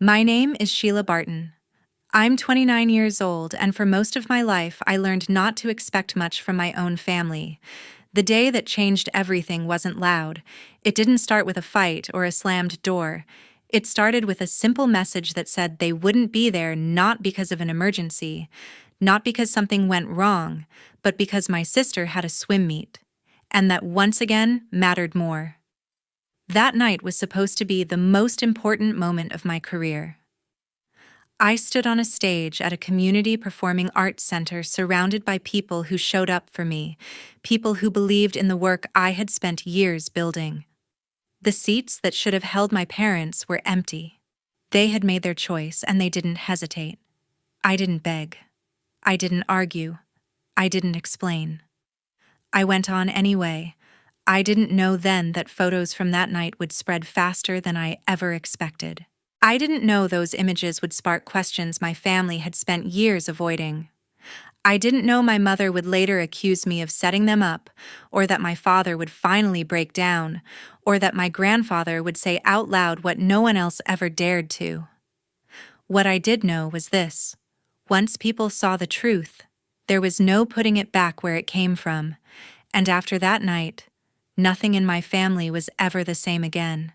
My name is Sheila Barton. I'm 29 years old, and for most of my life, I learned not to expect much from my own family. The day that changed everything wasn't loud. It didn't start with a fight or a slammed door. It started with a simple message that said they wouldn't be there not because of an emergency, not because something went wrong, but because my sister had a swim meet. And that once again mattered more. That night was supposed to be the most important moment of my career. I stood on a stage at a community performing arts center surrounded by people who showed up for me, people who believed in the work I had spent years building. The seats that should have held my parents were empty. They had made their choice and they didn't hesitate. I didn't beg. I didn't argue. I didn't explain. I went on anyway. I didn't know then that photos from that night would spread faster than I ever expected. I didn't know those images would spark questions my family had spent years avoiding. I didn't know my mother would later accuse me of setting them up, or that my father would finally break down, or that my grandfather would say out loud what no one else ever dared to. What I did know was this: once people saw the truth, there was no putting it back where it came from, and after that night, nothing in my family was ever the same again.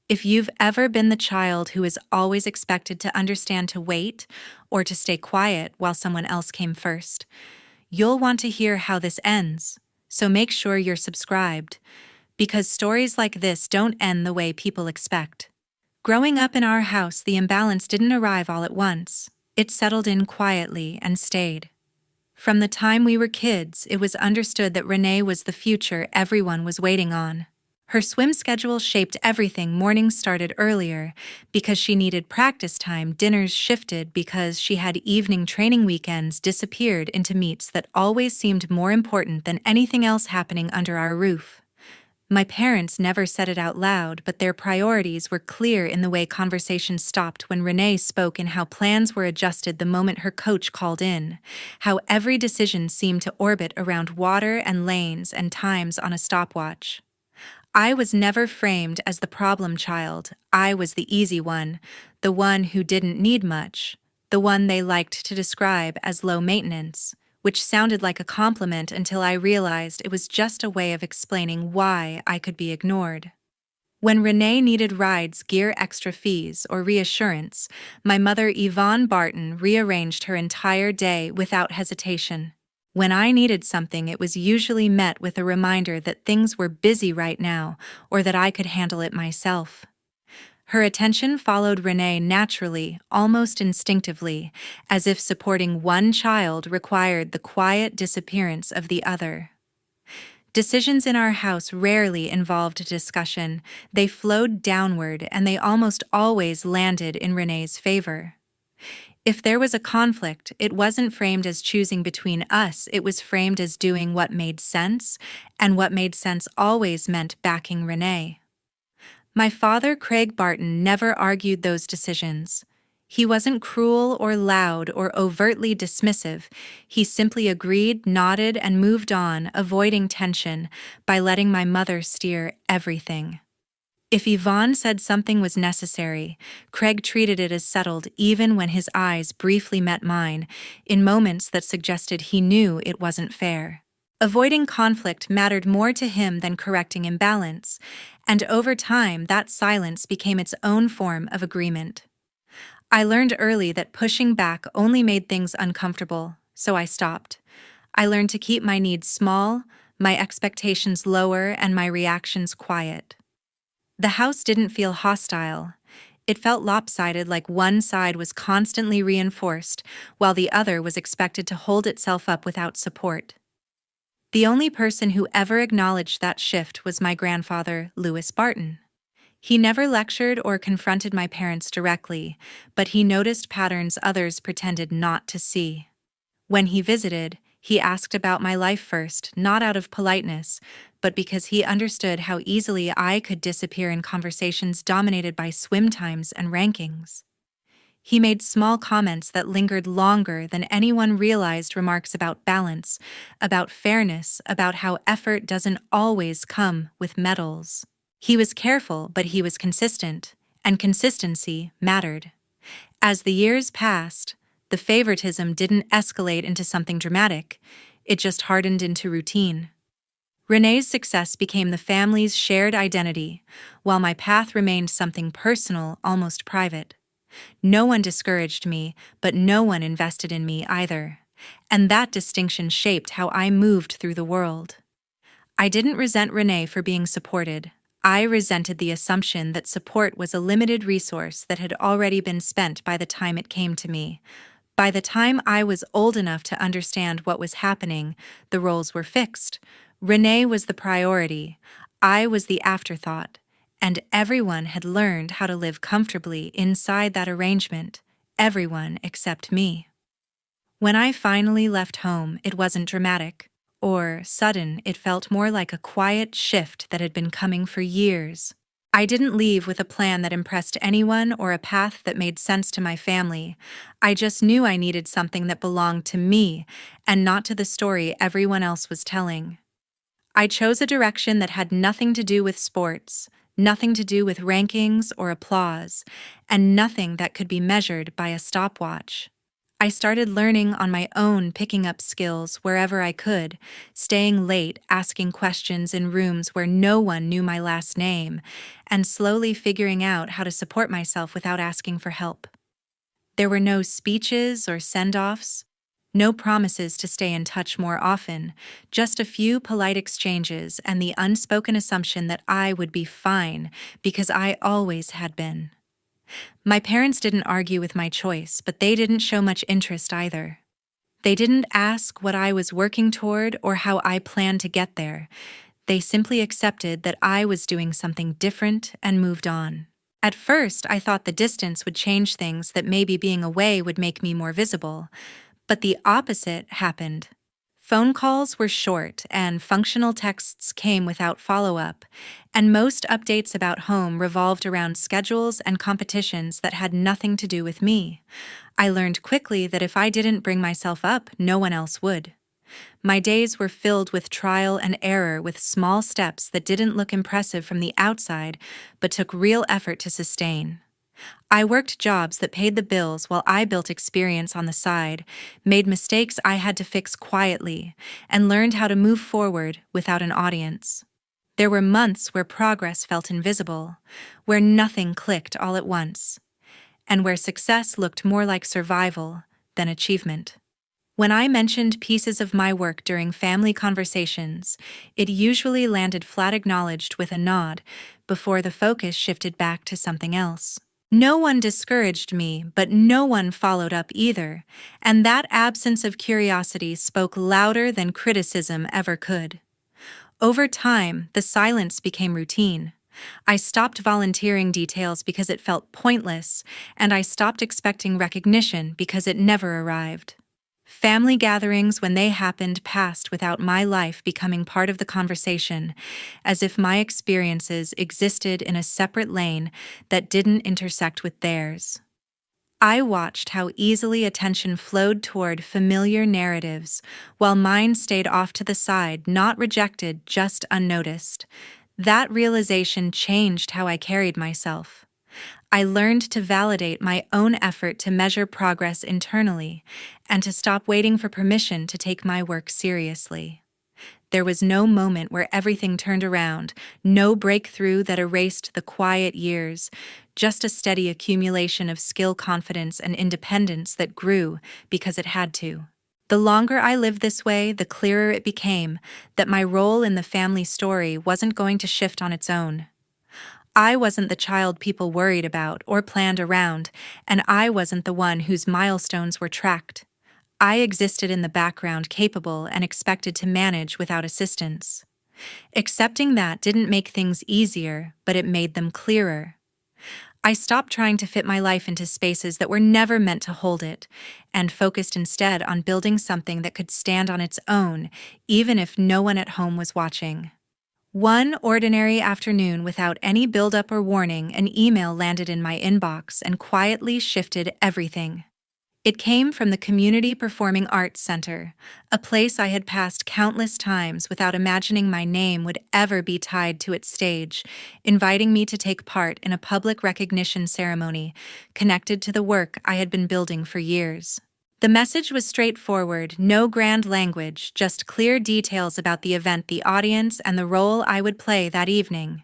If you've ever been the child who is always expected to understand to wait or to stay quiet while someone else came first, you'll want to hear how this ends, so make sure you're subscribed, because stories like this don't end the way people expect. Growing up in our house, the imbalance didn't arrive all at once. It settled in quietly and stayed. From the time we were kids, it was understood that Renee was the future everyone was waiting on. Her swim schedule shaped everything. Mornings started earlier because she needed practice time, dinners shifted because she had evening training, weekends disappeared into meets that always seemed more important than anything else happening under our roof. My parents never said it out loud, but their priorities were clear in the way conversations stopped when Renee spoke, and how plans were adjusted the moment her coach called in, how every decision seemed to orbit around water and lanes and times on a stopwatch. I was never framed as the problem child. I was the easy one, the one who didn't need much, the one they liked to describe as low maintenance, which sounded like a compliment until I realized it was just a way of explaining why I could be ignored. When Renee needed rides, gear, extra fees, or reassurance, my mother Yvonne Barton rearranged her entire day without hesitation. When I needed something, it was usually met with a reminder that things were busy right now, or that I could handle it myself. Her attention followed Renee naturally, almost instinctively, as if supporting one child required the quiet disappearance of the other. Decisions in our house rarely involved discussion. They flowed downward, and they almost always landed in Renee's favor. If there was a conflict, it wasn't framed as choosing between us, it was framed as doing what made sense, and what made sense always meant backing Renee. My father, Craig Barton, never argued those decisions. He wasn't cruel or loud or overtly dismissive. He simply agreed, nodded, and moved on, avoiding tension by letting my mother steer everything. If Yvonne said something was necessary, Craig treated it as settled even when his eyes briefly met mine, in moments that suggested he knew it wasn't fair. Avoiding conflict mattered more to him than correcting imbalance, and over time that silence became its own form of agreement. I learned early that pushing back only made things uncomfortable, so I stopped. I learned to keep my needs small, my expectations lower, and my reactions quiet. The house didn't feel hostile. It felt lopsided, like one side was constantly reinforced, while the other was expected to hold itself up without support. The only person who ever acknowledged that shift was my grandfather, Louis Barton. He never lectured or confronted my parents directly, but he noticed patterns others pretended not to see. When he visited, he asked about my life first, not out of politeness, but because he understood how easily I could disappear in conversations dominated by swim times and rankings. He made small comments that lingered longer than anyone realized, remarks about balance, about fairness, about how effort doesn't always come with medals. He was careful, but he was consistent, and consistency mattered. As the years passed, the favoritism didn't escalate into something dramatic, it just hardened into routine. Renee's success became the family's shared identity, while my path remained something personal, almost private. No one discouraged me, but no one invested in me either. And that distinction shaped how I moved through the world. I didn't resent Renee for being supported. I resented the assumption that support was a limited resource that had already been spent by the time it came to me. By the time I was old enough to understand what was happening, the roles were fixed. Renee was the priority, I was the afterthought, and everyone had learned how to live comfortably inside that arrangement, everyone except me. When I finally left home, it wasn't dramatic or sudden, it felt more like a quiet shift that had been coming for years. I didn't leave with a plan that impressed anyone or a path that made sense to my family. I just knew I needed something that belonged to me and not to the story everyone else was telling. I chose a direction that had nothing to do with sports, nothing to do with rankings or applause, and nothing that could be measured by a stopwatch. I started learning on my own, picking up skills wherever I could, staying late, asking questions in rooms where no one knew my last name, and slowly figuring out how to support myself without asking for help. There were no speeches or send-offs, no promises to stay in touch more often, just a few polite exchanges and the unspoken assumption that I would be fine because I always had been. My parents didn't argue with my choice, but they didn't show much interest either. They didn't ask what I was working toward or how I planned to get there. They simply accepted that I was doing something different and moved on. At first, I thought the distance would change things, that maybe being away would make me more visible. But the opposite happened. Phone calls were short, and functional texts came without follow-up, and most updates about home revolved around schedules and competitions that had nothing to do with me. I learned quickly that if I didn't bring myself up, no one else would. My days were filled with trial and error, with small steps that didn't look impressive from the outside, but took real effort to sustain. I worked jobs that paid the bills while I built experience on the side, made mistakes I had to fix quietly, and learned how to move forward without an audience. There were months where progress felt invisible, where nothing clicked all at once, and where success looked more like survival than achievement. When I mentioned pieces of my work during family conversations, it usually landed flat, acknowledged with a nod, before the focus shifted back to something else. No one discouraged me, but no one followed up either, and that absence of curiosity spoke louder than criticism ever could. Over time, the silence became routine. I stopped volunteering details because it felt pointless, and I stopped expecting recognition because it never arrived. Family gatherings, when they happened, passed without my life becoming part of the conversation, as if my experiences existed in a separate lane that didn't intersect with theirs. I watched how easily attention flowed toward familiar narratives, while mine stayed off to the side, not rejected, just unnoticed. That realization changed how I carried myself. I learned to validate my own effort, to measure progress internally, and to stop waiting for permission to take my work seriously. There was no moment where everything turned around, no breakthrough that erased the quiet years, just a steady accumulation of skill, confidence, and independence that grew because it had to. The longer I lived this way, the clearer it became that my role in the family story wasn't going to shift on its own. I wasn't the child people worried about or planned around, and I wasn't the one whose milestones were tracked. I existed in the background, capable and expected to manage without assistance. Accepting that didn't make things easier, but it made them clearer. I stopped trying to fit my life into spaces that were never meant to hold it, and focused instead on building something that could stand on its own, even if no one at home was watching. One ordinary afternoon, without any build-up or warning, an email landed in my inbox and quietly shifted everything. It came from the Community Performing Arts Center, a place I had passed countless times without imagining my name would ever be tied to its stage, inviting me to take part in a public recognition ceremony connected to the work I had been building for years. The message was straightforward, no grand language, just clear details about the event, the audience, and the role I would play that evening.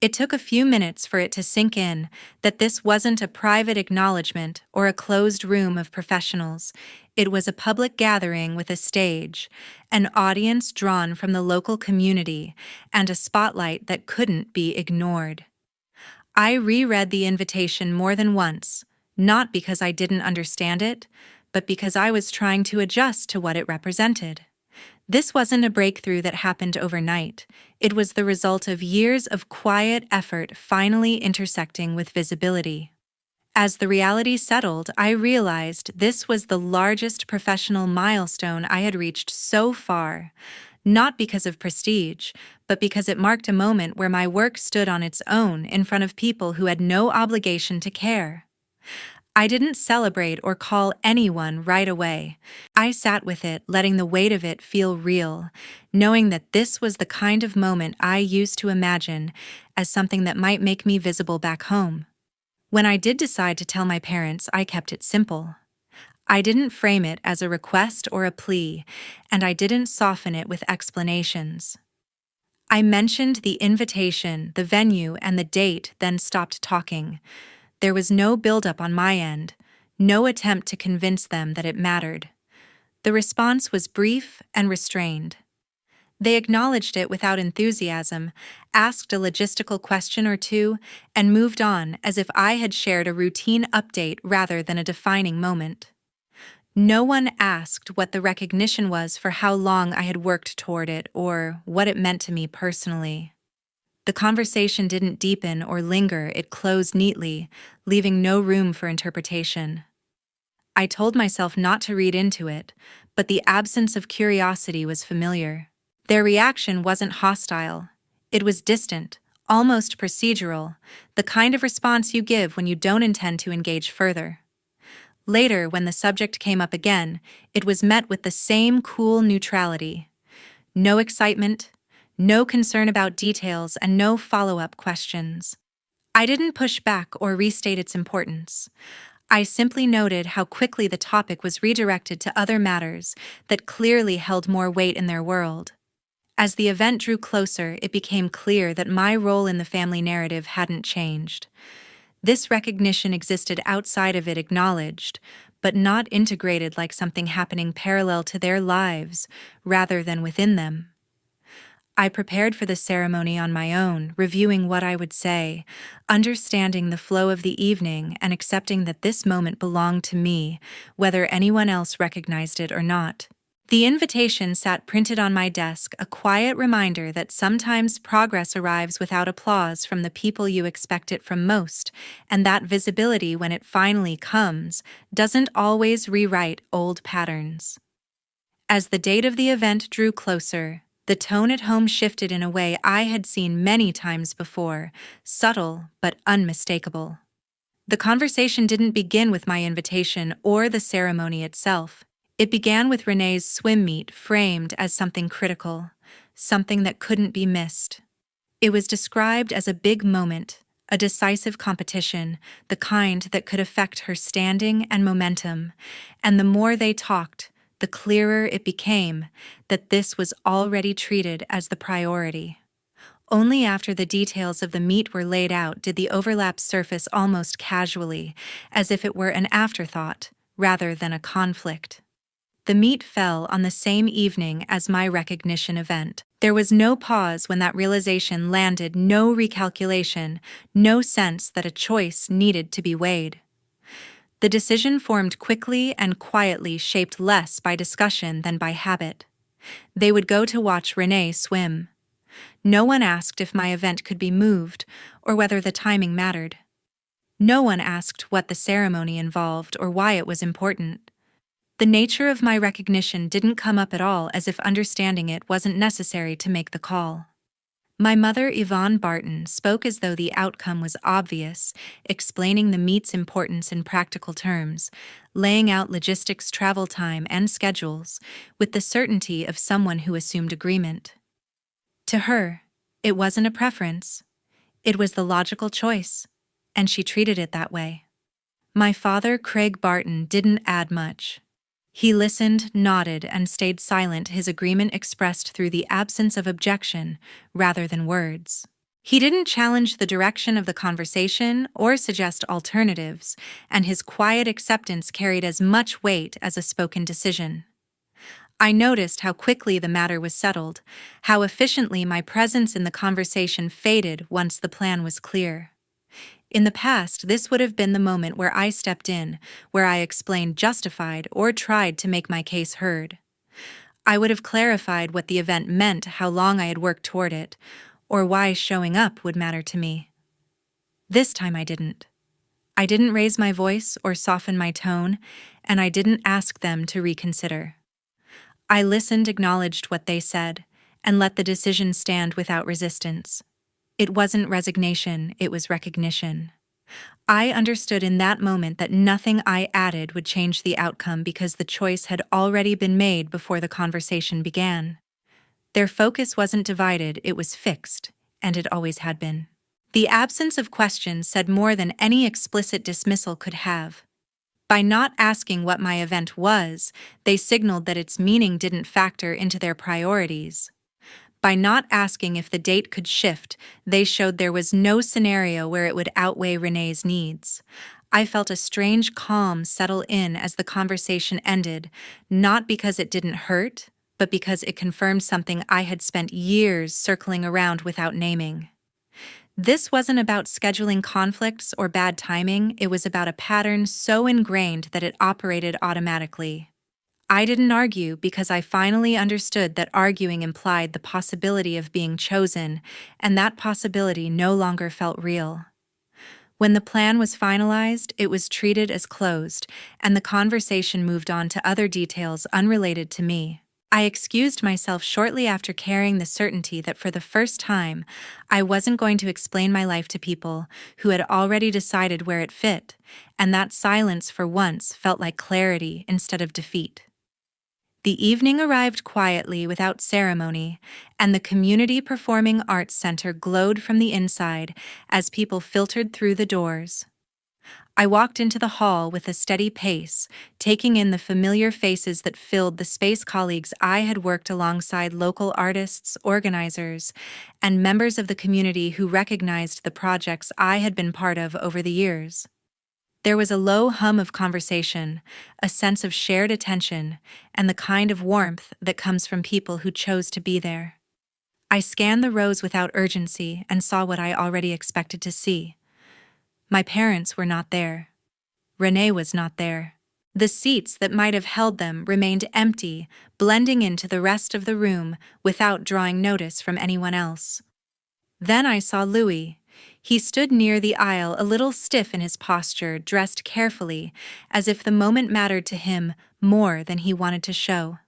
It took a few minutes for it to sink in that this wasn't a private acknowledgement or a closed room of professionals. It was a public gathering with a stage, an audience drawn from the local community, and a spotlight that couldn't be ignored. I reread the invitation more than once, not because I didn't understand it, but because I was trying to adjust to what it represented. This wasn't a breakthrough that happened overnight. It was the result of years of quiet effort finally intersecting with visibility. As the reality settled, I realized this was the largest professional milestone I had reached so far, not because of prestige, but because it marked a moment where my work stood on its own in front of people who had no obligation to care. I didn't celebrate or call anyone right away. I sat with it, letting the weight of it feel real, knowing that this was the kind of moment I used to imagine as something that might make me visible back home. When I did decide to tell my parents, I kept it simple. I didn't frame it as a request or a plea, and I didn't soften it with explanations. I mentioned the invitation, the venue, and the date, then stopped talking. There was no buildup on my end, no attempt to convince them that it mattered. The response was brief and restrained. They acknowledged it without enthusiasm, asked a logistical question or two, and moved on as if I had shared a routine update rather than a defining moment. No one asked what the recognition was for how long I had worked toward it or what it meant to me personally. The conversation didn't deepen or linger, it closed neatly, leaving no room for interpretation. I told myself not to read into it, but the absence of curiosity was familiar. Their reaction wasn't hostile. It was distant, almost procedural, the kind of response you give when you don't intend to engage further. Later, when the subject came up again, it was met with the same cool neutrality. No excitement, no concern about details, and no follow-up questions. I didn't push back or restate its importance. I simply noted how quickly the topic was redirected to other matters that clearly held more weight in their world. As the event drew closer, it became clear that my role in the family narrative hadn't changed. This recognition existed outside of it, acknowledged, but not integrated like something happening parallel to their lives, rather than within them. I prepared for the ceremony on my own, reviewing what I would say, understanding the flow of the evening, and accepting that this moment belonged to me, whether anyone else recognized it or not. The invitation sat printed on my desk, a quiet reminder that sometimes progress arrives without applause from the people you expect it from most, and that visibility, when it finally comes, doesn't always rewrite old patterns. As the date of the event drew closer, the tone at home shifted in a way I had seen many times before, subtle but unmistakable. The conversation didn't begin with my invitation or the ceremony itself. It began with Renee's swim meet, framed as something critical, something that couldn't be missed. It was described as a big moment, a decisive competition, the kind that could affect her standing and momentum, and the more they talked, the clearer it became that this was already treated as the priority. Only after the details of the meet were laid out did the overlap surface almost casually, as if it were an afterthought rather than a conflict. The meet fell on the same evening as my recognition event. There was no pause when that realization landed, no recalculation, no sense that a choice needed to be weighed. The decision formed quickly and quietly, shaped less by discussion than by habit. They would go to watch Renee swim. No one asked if my event could be moved or whether the timing mattered. No one asked what the ceremony involved or why it was important. The nature of my recognition didn't come up at all, as if understanding it wasn't necessary to make the call. My mother, Yvonne Barton, spoke as though the outcome was obvious, explaining the meet's importance in practical terms, laying out logistics, travel time, and schedules, with the certainty of someone who assumed agreement. To her, it wasn't a preference, it was the logical choice, and she treated it that way. My father, Craig Barton, didn't add much. He listened, nodded, and stayed silent, his agreement expressed through the absence of objection rather than words. He didn't challenge the direction of the conversation or suggest alternatives, and his quiet acceptance carried as much weight as a spoken decision. I noticed how quickly the matter was settled, how efficiently my presence in the conversation faded once the plan was clear. In the past, this would have been the moment where I stepped in, where I explained, justified, or tried to make my case heard. I would have clarified what the event meant, how long I had worked toward it, or why showing up would matter to me. This time I didn't. I didn't raise my voice or soften my tone, and I didn't ask them to reconsider. I listened, acknowledged what they said, and let the decision stand without resistance. It wasn't resignation, it was recognition. I understood in that moment that nothing I added would change the outcome because the choice had already been made before the conversation began. Their focus wasn't divided, it was fixed, and it always had been. The absence of questions said more than any explicit dismissal could have. By not asking what my event was, they signaled that its meaning didn't factor into their priorities. By not asking if the date could shift, they showed there was no scenario where it would outweigh Renee's needs. I felt a strange calm settle in as the conversation ended, not because it didn't hurt, but because it confirmed something I had spent years circling around without naming. This wasn't about scheduling conflicts or bad timing, it was about a pattern so ingrained that it operated automatically. I didn't argue because I finally understood that arguing implied the possibility of being chosen, and that possibility no longer felt real. When the plan was finalized, it was treated as closed, and the conversation moved on to other details unrelated to me. I excused myself shortly after, carrying the certainty that for the first time, I wasn't going to explain my life to people who had already decided where it fit, and that silence for once felt like clarity instead of defeat. The evening arrived quietly without ceremony, and the Community Performing Arts Center glowed from the inside as people filtered through the doors. I walked into the hall with a steady pace, taking in the familiar faces that filled the space. Colleagues I had worked alongside, local artists, organizers, and members of the community who recognized the projects I had been part of over the years. There was a low hum of conversation, a sense of shared attention, and the kind of warmth that comes from people who chose to be there. I scanned the rows without urgency and saw what I already expected to see. My parents were not there. Renee was not there. The seats that might have held them remained empty, blending into the rest of the room without drawing notice from anyone else. Then I saw Louis. He stood near the aisle, a little stiff in his posture, dressed carefully, as if the moment mattered to him more than he wanted to show.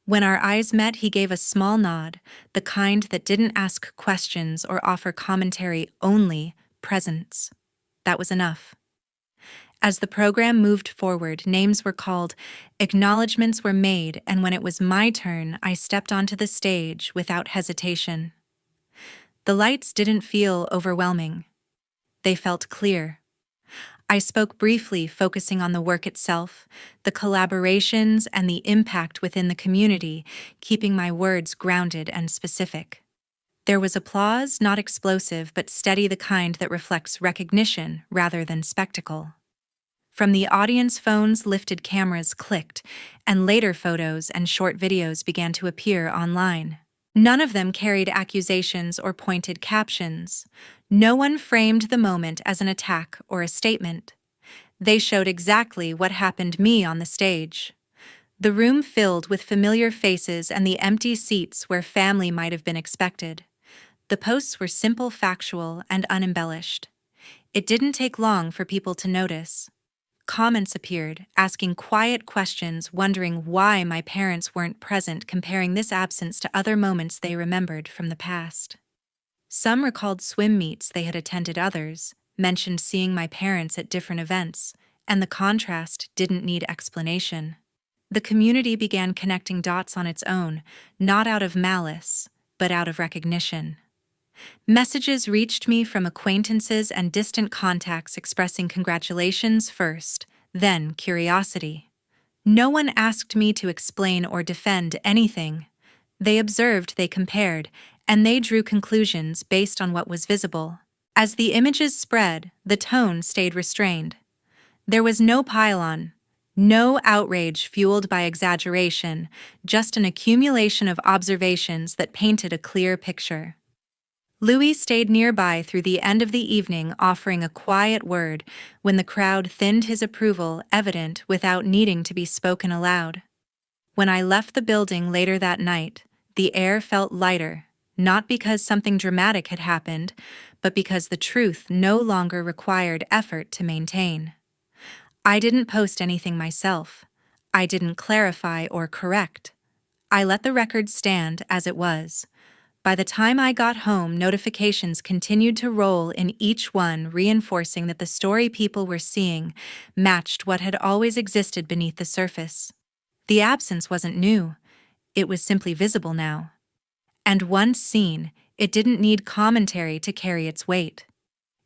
When our eyes met, he gave a small nod, the kind that didn't ask questions or offer commentary, only presence. That was enough. As the program moved forward, names were called, acknowledgments were made, and when it was my turn, I stepped onto the stage without hesitation. The lights didn't feel overwhelming. They felt clear. I spoke briefly, focusing on the work itself, the collaborations, and the impact within the community, keeping my words grounded and specific. There was applause, not explosive, but steady, the kind that reflects recognition rather than spectacle. From the audience, phones, lifted cameras clicked, and later photos and short videos began to appear online. None of them carried accusations or pointed captions. No one framed the moment as an attack or a statement. They showed exactly what happened to me on the stage. The room filled with familiar faces and the empty seats where family might have been expected. The posts were simple, factual, and unembellished. It didn't take long for people to notice. Comments appeared, asking quiet questions, wondering why my parents weren't present, comparing this absence to other moments they remembered from the past. Some recalled swim meets they had attended, others mentioned seeing my parents at different events, and the contrast didn't need explanation. The community began connecting dots on its own, not out of malice, but out of recognition. Messages reached me from acquaintances and distant contacts expressing congratulations first, then curiosity. No one asked me to explain or defend anything. They observed, they compared, and they drew conclusions based on what was visible. As the images spread, the tone stayed restrained. There was no pile-on, no outrage fueled by exaggeration, just an accumulation of observations that painted a clear picture. Louis stayed nearby through the end of the evening, offering a quiet word when the crowd thinned, his approval evident without needing to be spoken aloud. When I left the building later that night, the air felt lighter, not because something dramatic had happened, but because the truth no longer required effort to maintain. I didn't post anything myself. I didn't clarify or correct. I let the record stand as it was. By the time I got home, notifications continued to roll in, each one reinforcing that the story people were seeing matched what had always existed beneath the surface. The absence wasn't new, it was simply visible now. And once seen, it didn't need commentary to carry its weight.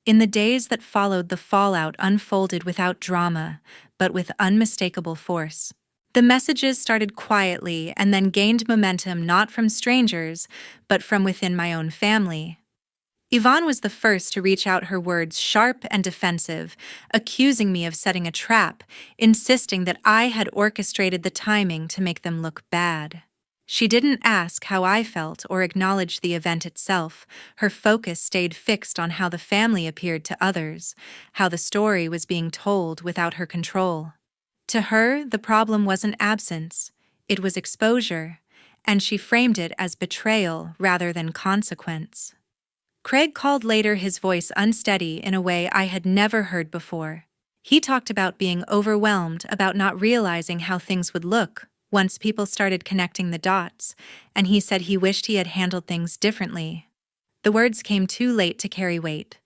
In the days that followed, the fallout unfolded without drama, but with unmistakable force. The messages started quietly and then gained momentum, not from strangers, but from within my own family. Yvonne was the first to reach out, her words sharp and defensive, accusing me of setting a trap, insisting that I had orchestrated the timing to make them look bad. She didn't ask how I felt or acknowledge the event itself. Her focus stayed fixed on how the family appeared to others, how the story was being told without her control. To her, the problem wasn't absence, it was exposure, and she framed it as betrayal rather than consequence. Craig called later, his voice unsteady in a way I had never heard before. He talked about being overwhelmed, about not realizing how things would look once people started connecting the dots, and he said he wished he had handled things differently. The words came too late to carry weight.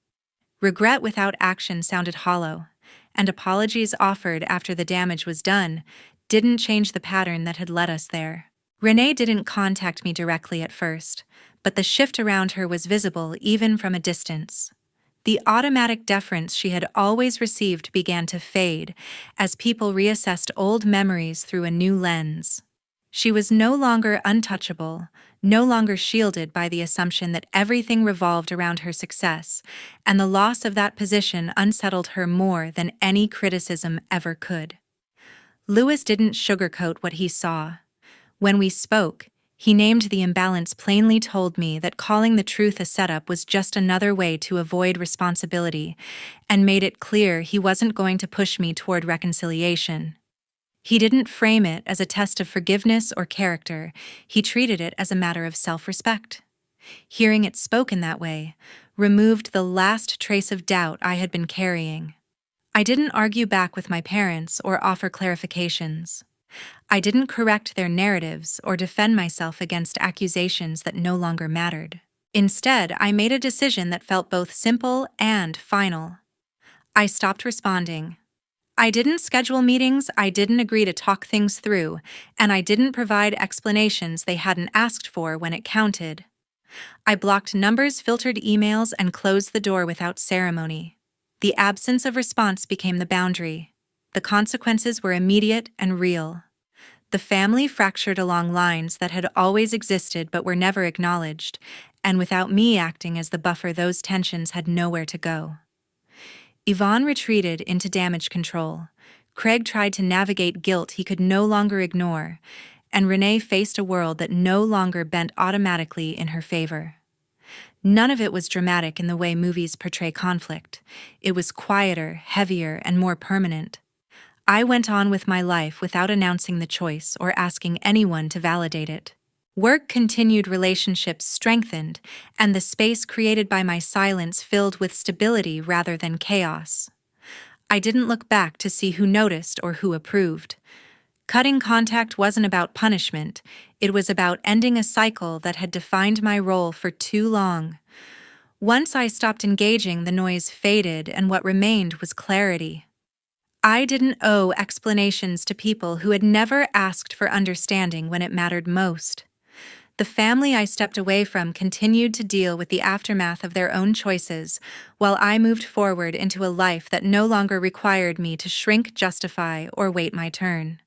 Regret without action sounded hollow, and apologies offered after the damage was done didn't change the pattern that had led us there. Renee didn't contact me directly at first, but the shift around her was visible even from a distance. The automatic deference she had always received began to fade as people reassessed old memories through a new lens. She was no longer untouchable, no longer shielded by the assumption that everything revolved around her success, and the loss of that position unsettled her more than any criticism ever could. Louis didn't sugarcoat what he saw. When we spoke, he named the imbalance, plainly told me that calling the truth a setup was just another way to avoid responsibility, and made it clear he wasn't going to push me toward reconciliation. He didn't frame it as a test of forgiveness or character, he treated it as a matter of self-respect. Hearing it spoken that way removed the last trace of doubt I had been carrying. I didn't argue back with my parents or offer clarifications. I didn't correct their narratives or defend myself against accusations that no longer mattered. Instead, I made a decision that felt both simple and final. I stopped responding. I didn't schedule meetings, I didn't agree to talk things through, and I didn't provide explanations they hadn't asked for when it counted. I blocked numbers, filtered emails, and closed the door without ceremony. The absence of response became the boundary. The consequences were immediate and real. The family fractured along lines that had always existed but were never acknowledged, and without me acting as the buffer, those tensions had nowhere to go. Yvonne retreated into damage control. Craig tried to navigate guilt he could no longer ignore, and Renee faced a world that no longer bent automatically in her favor. None of it was dramatic in the way movies portray conflict. It was quieter, heavier, and more permanent. I went on with my life without announcing the choice or asking anyone to validate it. Work continued, relationships strengthened, and the space created by my silence filled with stability rather than chaos. I didn't look back to see who noticed or who approved. Cutting contact wasn't about punishment, it was about ending a cycle that had defined my role for too long. Once I stopped engaging, the noise faded and what remained was clarity. I didn't owe explanations to people who had never asked for understanding when it mattered most. The family I stepped away from continued to deal with the aftermath of their own choices, while I moved forward into a life that no longer required me to shrink, justify, or wait my turn.